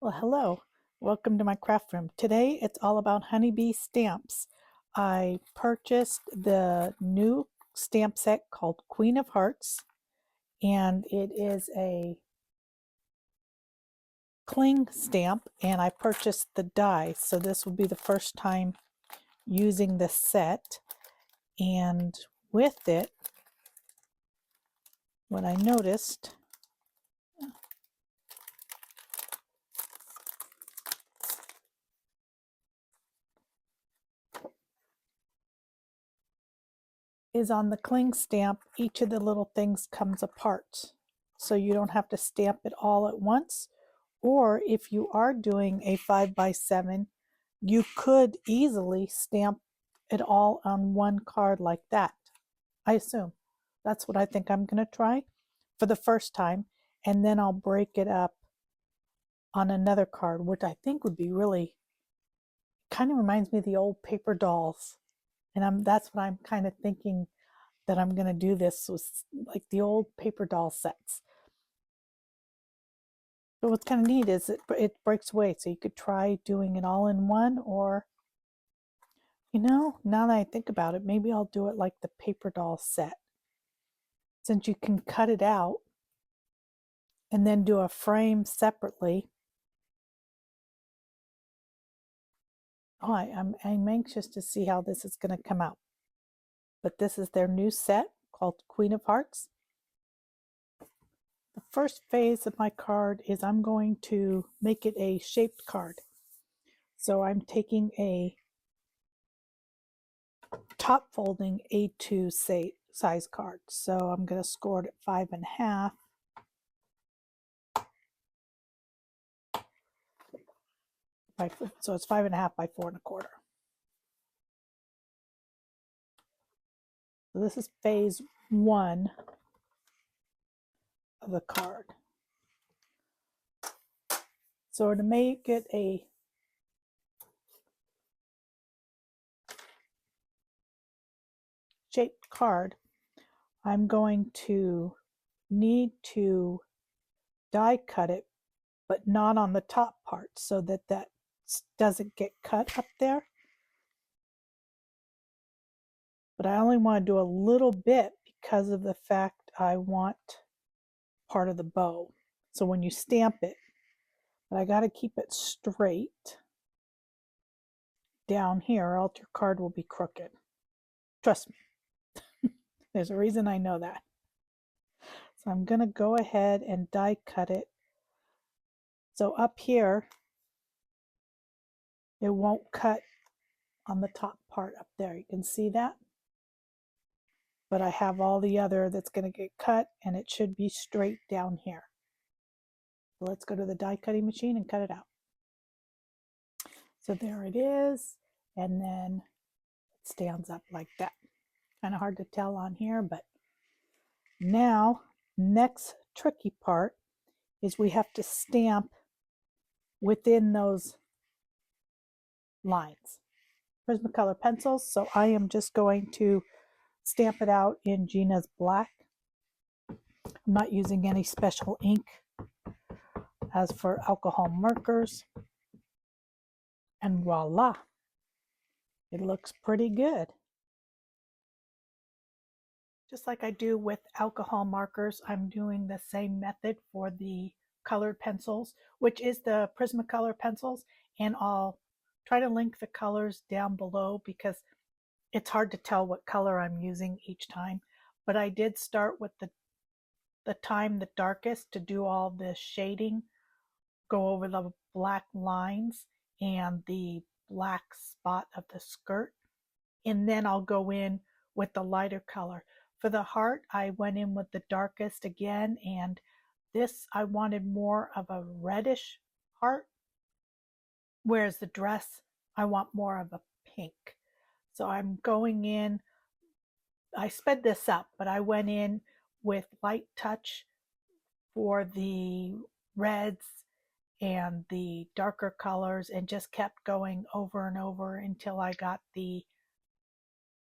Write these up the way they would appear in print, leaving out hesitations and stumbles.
Well, hello. Welcome to my craft room. Today it's all about honeybee stamps. I purchased the new stamp set called Queen of Hearts, and it is a cling stamp, and I purchased the die. So this will be the first time using the set. And with it, what I noticed is on the cling stamp, each of the little things comes apart. So you don't have to stamp it all at once. Or if you are doing a 5x7, you could easily stamp it all on one card like that. I assume. That's what I think I'm going to try for the first time. And then I'll break it up on another card, which I think would be really, kind of reminds me of the old paper dolls. And that's what I'm kind of thinking that I'm going to do this with, like the old paper doll sets. But what's kind of neat is it breaks away, so you could try doing it all in one, or, now that I think about it, maybe I'll do it like the paper doll set, since you can cut it out and then do a frame separately. Oh, I'm anxious to see how this is going to come out. But this is their new set called Queen of Hearts. The first phase of my card is I'm going to make it a shaped card. So I'm taking a top folding A2 size card. So I'm going to score it at 5.5. So it's 5.5 by 4.25. So this is phase 1 of the card. So to make it a shaped card, I'm going to need to die cut it, but not on the top part, so that doesn't get cut up there. But I only want to do a little bit because of the fact I want part of the bow. So when you stamp it, but I got to keep it straight down here, or else your card will be crooked. Trust me. There's a reason I know that. So I'm going to go ahead and die cut it. So up here, it won't cut on the top part up there. You can see that. But I have all the other that's going to get cut, and it should be straight down here. So let's go to the die cutting machine and cut it out. So there it is, and then it stands up like that. Kind of hard to tell on here, but now next tricky part is we have to stamp within those lines. Prismacolor pencils, so I am just going to stamp it out in Gina's black. I'm not using any special ink. As for alcohol markers, and voila, it looks pretty good. Just like I do with alcohol markers, I'm doing the same method for the colored pencils, which is the Prismacolor pencils, and I'll try to link the colors down below because it's hard to tell what color I'm using each time. But I did start with the darkest to do all the shading, go over the black lines and the black spot of the skirt, and then I'll go in with the lighter color. For the heart, I went in with the darkest again, and this I wanted more of a reddish heart, whereas the dress I want more of a pink. So I'm going in, I sped this up, but I went in with light touch for the reds and the darker colors, and just kept going over and over until I got the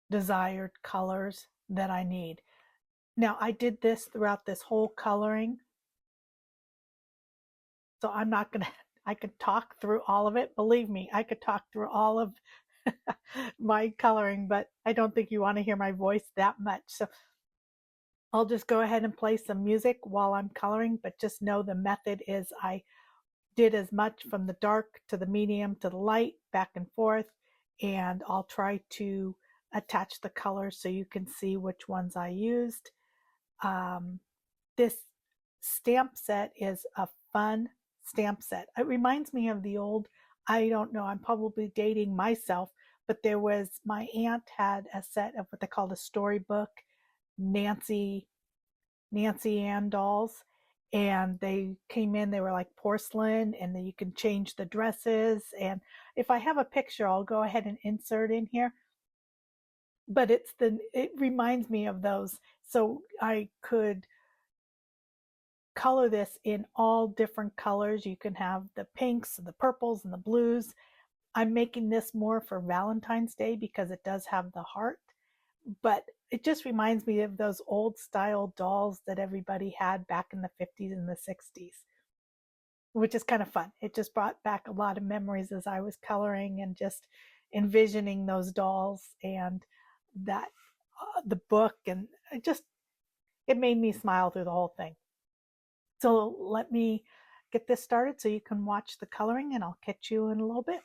desired colors that I need. Now I did this throughout this whole coloring, so I'm not going to I could talk through all of it. Believe me, I could talk through all of my coloring, but I don't think you want to hear my voice that much. So I'll just go ahead and play some music while I'm coloring, but just know the method is I did as much from the dark to the medium to the light, back and forth, and I'll try to attach the colors so you can see which ones I used. This stamp set is a fun stamp set. It reminds me of the old, I don't know, I'm probably dating myself, but there was, my aunt had a set of what they called a storybook Nancy Ann dolls, and they came in, they were like porcelain, and then you can change the dresses. And if I have a picture, I'll go ahead and insert in here. But it reminds me of those. So I could color this in all different colors. You can have the pinks, the purples, and the blues. I'm making this more for Valentine's Day because it does have the heart, but it just reminds me of those old style dolls that everybody had back in the 50s and the 60s, which is kind of fun. It just brought back a lot of memories as I was coloring and just envisioning those dolls and that the book, and it made me smile through the whole thing. So let me get this started so you can watch the coloring, and I'll catch you in a little bit.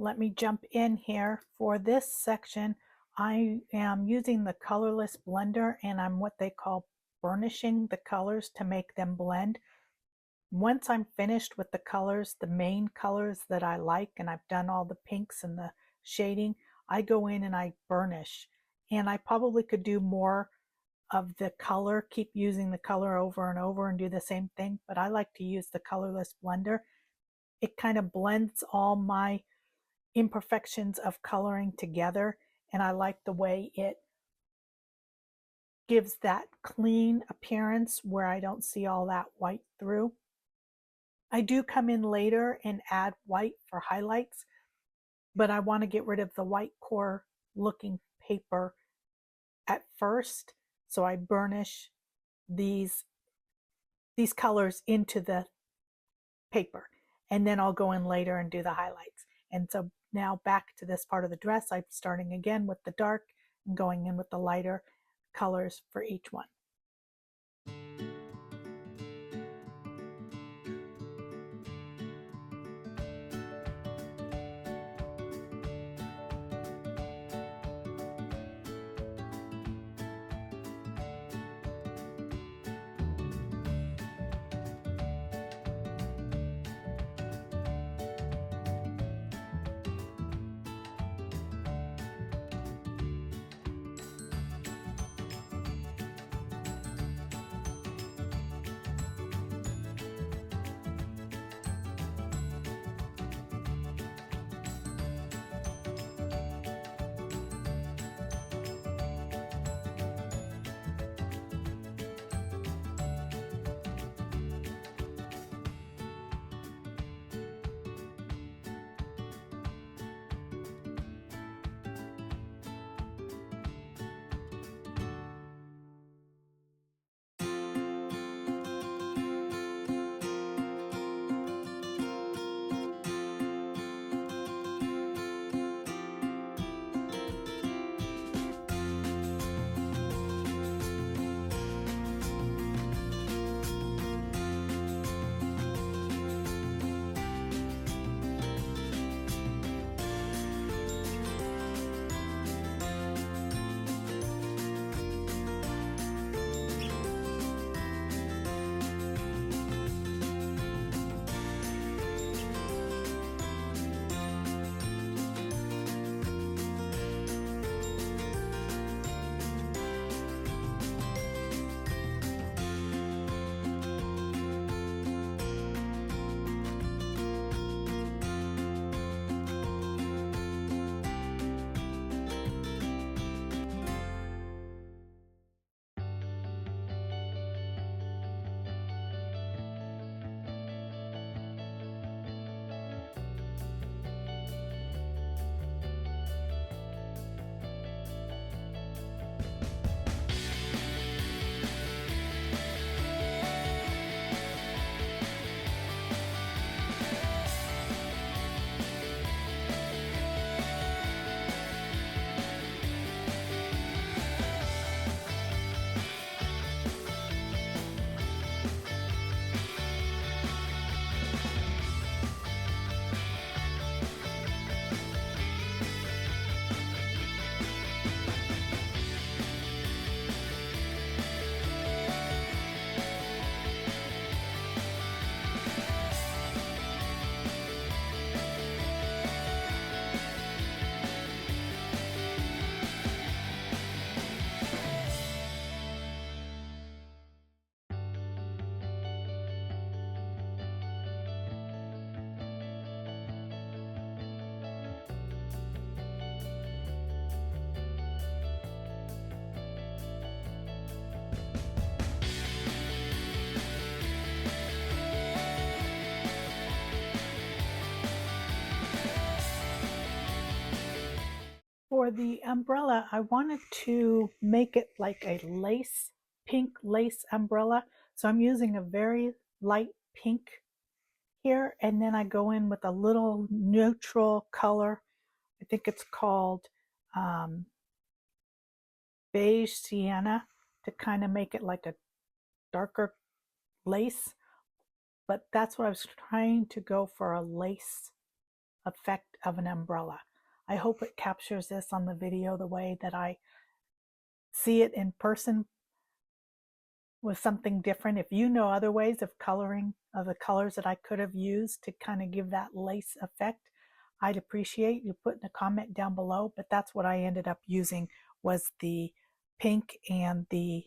let me jump in here. For this section, I am using the colorless blender, and I'm what they call burnishing the colors to make them blend. Once I'm finished with the colors, the main colors that I like, and I've done all the pinks and the shading, I go in and I burnish. And I probably could do more of the color, keep using the color over and over and do the same thing, but I like to use the colorless blender. It kind of blends all my imperfections of coloring together, and I like the way it gives that clean appearance where I don't see all that white through. I do come in later and add white for highlights, but I want to get rid of the white core looking paper at first, so I burnish these colors into the paper, and then I'll go in later and do the highlights. And so now back to this part of the dress, I'm starting again with the dark and going in with the lighter colors for each one. For the umbrella, I wanted to make it like a lace, pink lace umbrella. So I'm using a very light pink here, and then I go in with a little neutral color. I think it's called beige sienna, to kind of make it like a darker lace. But that's what I was trying to go for, a lace effect of an umbrella. I hope it captures this on the video the way that I see it in person with something different. If you know other ways of coloring, of the colors that I could have used to kind of give that lace effect, I'd appreciate you putting a comment down below. But that's what I ended up using, was the pink and the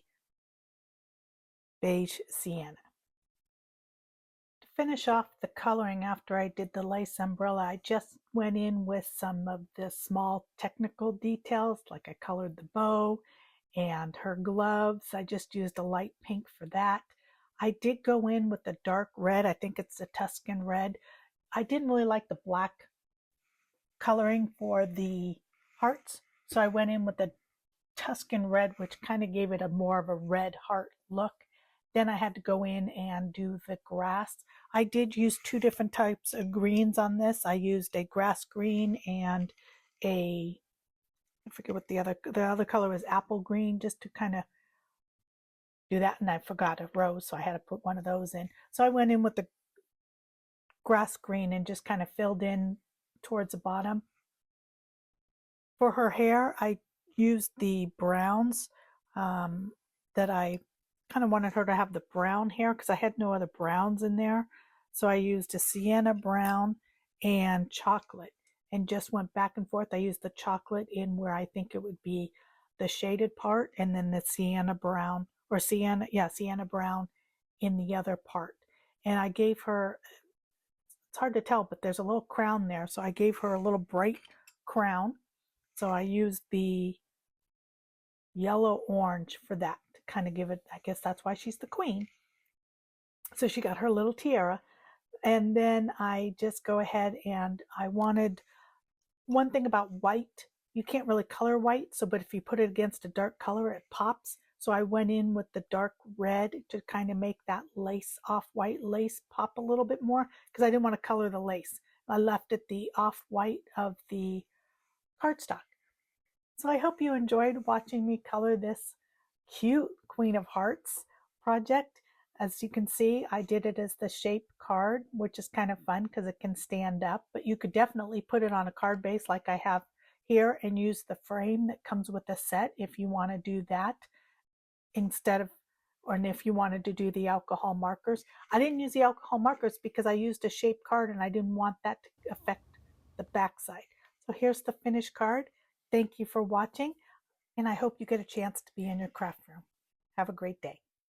beige sienna. To finish off the coloring after I did the lace umbrella, I just went in with some of the small technical details, like I colored the bow and her gloves. I just used a light pink for that. I did go in with the dark red. I think it's the Tuscan red. I didn't really like the black coloring for the hearts, so I went in with the Tuscan red, which kind of gave it a more of a red heart look. Then I had to go in and do the grass. I did use two different types of greens on this. I used a grass green and I forget what the other color was, apple green, just to kind of do that. And I forgot a rose, so I had to put one of those in. So I went in with the grass green and just kind of filled in towards the bottom. For her hair, I used the browns that I kind of wanted her to have the brown hair because I had no other browns in there. So I used a sienna brown and chocolate and just went back and forth. I used the chocolate in where I think it would be the shaded part, and then the sienna brown, or sienna brown in the other part. And I gave her, it's hard to tell, but there's a little crown there. So I gave her a little bright crown. So I used the yellow orange for that to kind of give it, I guess that's why she's the queen. So she got her little tiara. And then I just go ahead and I wanted, one thing about white, you can't really color white, so but if you put it against a dark color, it pops. So I went in with the dark red to kind of make that lace, off-white lace, pop a little bit more, because I didn't want to color the lace. I left it the off-white of the cardstock. So I hope you enjoyed watching me color this cute Queen of Hearts project. As you can see, I did it as the shape card, which is kind of fun because it can stand up, but you could definitely put it on a card base like I have here and use the frame that comes with the set if you want to do that instead of, or if you wanted to do the alcohol markers. I didn't use the alcohol markers because I used a shape card and I didn't want that to affect the backside. So here's the finished card. Thank you for watching, and I hope you get a chance to be in your craft room. Have a great day.